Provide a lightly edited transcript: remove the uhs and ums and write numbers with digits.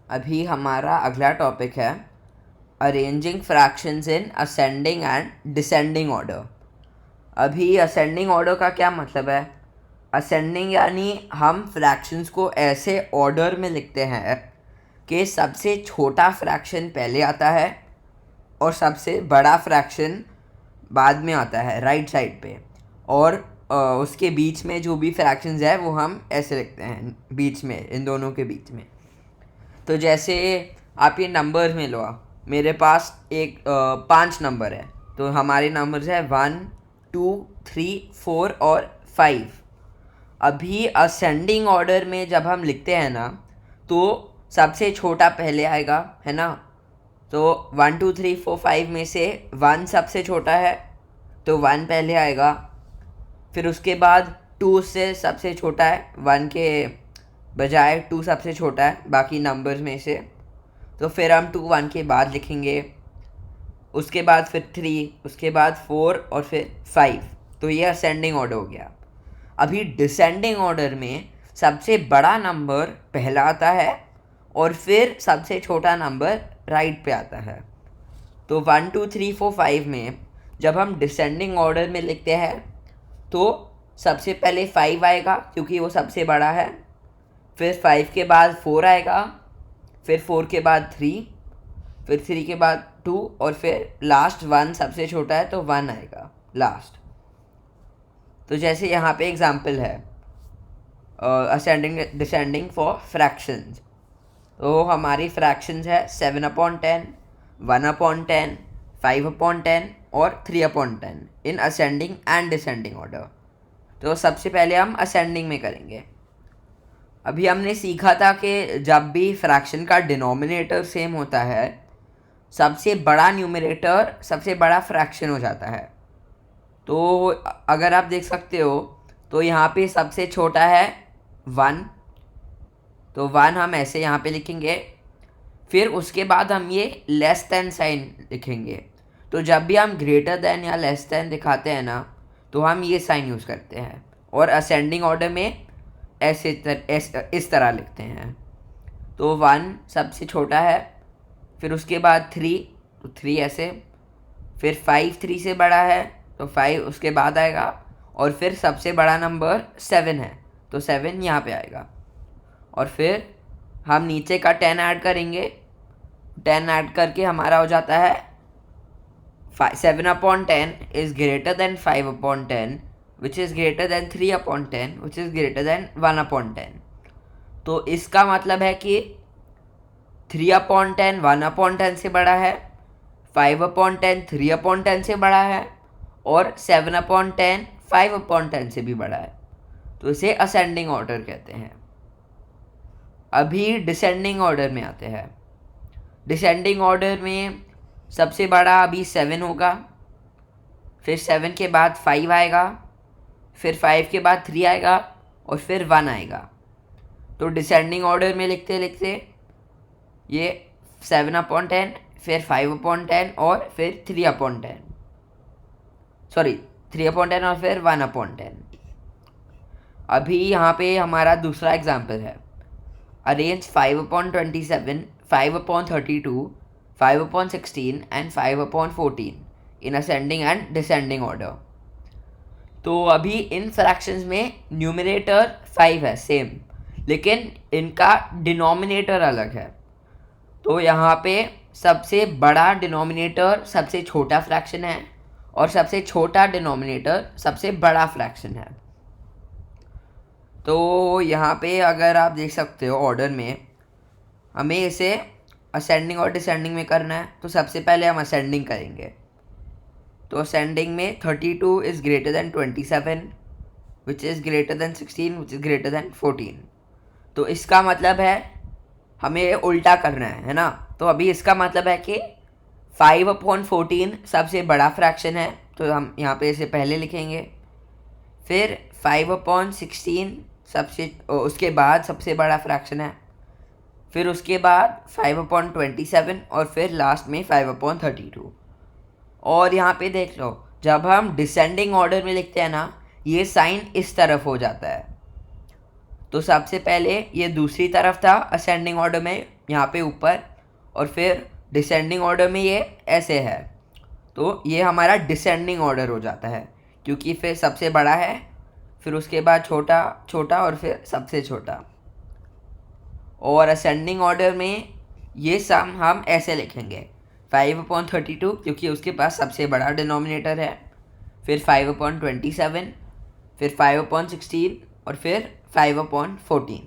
अभी हमारा अगला टॉपिक है arranging fractions in ascending and descending order. अभी असेंडिंग ऑर्डर का क्या मतलब है? असेंडिंग यानी हम फ्रैक्शंस को ऐसे ऑर्डर में लिखते हैं कि सबसे छोटा फ्रैक्शन पहले आता है और सबसे बड़ा फ्रैक्शन बाद में आता है राइट साइड पे, और उसके बीच में जो भी फ्रैक्शंस है वो हम ऐसे लिखते हैं बीच में, इन दोनों के बीच में। तो जैसे आप ये नंबर्स में लो, मेरे पास एक 5 नंबर है, तो हमारे नंबर्स है 1, 2, 3, 4 और 5। अभी असेंडिंग ऑर्डर में जब हम लिखते हैं ना, तो सबसे छोटा पहले आएगा, है ना। तो 1, 2, 3, 4, 5 में से 1 सबसे छोटा है, तो 1 पहले आएगा। फिर उसके बाद 2 से सबसे छोटा है, 1 के बजाय 2 सबसे छोटा है बाकी नंबर्स में से, तो फिर हम 2 1 के बाद लिखेंगे। उसके बाद फिर 3, उसके बाद 4 और फिर 5। तो ये असेंडिंग ऑर्डर हो गया। अभी डिसेंडिंग ऑर्डर में सबसे बड़ा नंबर पहला आता है और फिर सबसे छोटा नंबर राइट पे आता है। तो 1, 2, 3, 4, 5 में जब हम डिसेंडिंग ऑर्डर में लिखते हैं तो सबसे पहले 5 आएगा क्योंकि वो सबसे बड़ा है, फिर 5 के बाद 4 आएगा, फिर 4 के बाद 3, फिर 3 के बाद 2 और फिर लास्ट 1 सबसे छोटा है तो 1 आएगा लास्ट। तो जैसे यहाँ पे एग्जांपल है असेंडिंग डिसेंडिंग फॉर फ्रैक्शंस। तो हमारी फ्रैक्शंस है 7/10, 1/10, 5/10 और 3/10 in ascending and descending order. तो सबसे पहले हम असेंडिंग में करेंगे। अभी हमने सीखा था कि जब भी फ्रैक्शन का डिनोमिनेटर सेम होता है, सबसे बड़ा न्यूमरेटर सबसे बड़ा फ्रैक्शन हो जाता है। तो अगर आप देख सकते हो तो यहाँ पे सबसे छोटा है 1, तो 1 हम ऐसे यहाँ पे लिखेंगे। फिर उसके बाद हम ये लेस देन साइन लिखेंगे। तो जब भी हम ग्रेटर देन या लेस देन दिखाते हैं ना, तो हम ये साइन यूज़ करते हैं, और असेंडिंग ऑर्डर में इस तरह लिखते हैं। तो 1 सबसे छोटा है, फिर उसके बाद 3, तो 3 ऐसे, फिर 5 3 से बड़ा है तो 5 उसके बाद आएगा, और फिर सबसे बड़ा नंबर 7 है तो 7 यहाँ पे आएगा। और फिर हम नीचे का 10 ऐड करेंगे। 10 ऐड करके हमारा हो जाता है 7/10 is greater than 5/10 which is greater than 3/10 which is greater than 1/10। तो इसका मतलब है कि 3/10 1/10 से बड़ा है, 5/10 3/10 से बड़ा है, और 7/10 5/10 से भी बड़ा है। तो इसे असेंडिंग ऑर्डर कहते हैं। अभी डिसेंडिंग ऑर्डर में आते हैं। डिसेंडिंग ऑर्डर में सबसे बड़ा अभी 7 होगा, फिर 7 के बाद 5 आएगा, फिर 5 के बाद 3 आएगा और फिर 1 आएगा। तो डिसेंडिंग ऑर्डर में लिखते लिखते ये 7/10, फिर 5/10 और फिर 3/10, सॉरी 3/10 और फिर 1/10। अभी यहाँ पे हमारा दूसरा एग्जाम्पल है arrange 5/27, 5/32, 5/16 and 5/14 in ascending and descending order. तो अभी इन फ्रैक्शंस में न्यूमरेटर 5 है सेम, लेकिन इनका डिनोमिनेटर अलग है। तो यहाँ पे सबसे बड़ा डिनोमिनेटर सबसे छोटा फ्रैक्शन है और सबसे छोटा डिनोमिनेटर सबसे बड़ा फ्रैक्शन है। तो यहाँ पे अगर आप देख सकते हो ऑर्डर में हमें इसे असेंडिंग और डिसेंडिंग में करना है, तो सबसे पहले हम असेंडिंग करेंगे। तो असेंडिंग में 32 is greater than 27 which is greater than 16 which is greater than 14। तो इसका मतलब है हमें उल्टा करना है ना। तो अभी इसका मतलब है कि 5/14 सबसे बड़ा फ्रैक्शन है, तो हम यहाँ पे इसे पहले लिखेंगे। फिर 5/16 सबसे उसके बाद सबसे बड़ा फ्रैक्शन है, फिर उसके बाद 5/27 और फिर लास्ट में 5/32। और यहाँ पे देख लो, जब हम डिसेंडिंग ऑर्डर में लिखते हैं ना, ये साइन इस तरफ हो जाता है। तो सबसे पहले ये दूसरी तरफ था असेंडिंग ऑर्डर में, यहाँ पे ऊपर, और फिर डिसेंडिंग ऑर्डर में ये ऐसे है। तो ये हमारा डिसेंडिंग ऑर्डर हो जाता है, क्योंकि फिर सबसे बड़ा है, फिर उसके बाद छोटा छोटा और फिर सबसे छोटा। और असेंडिंग ऑर्डर में ये सम हम ऐसे लिखेंगे 5/32, क्योंकि उसके पास सबसे बड़ा डिनोमिनेटर है, फिर 5/27, फिर 5/16 और फिर 5/14।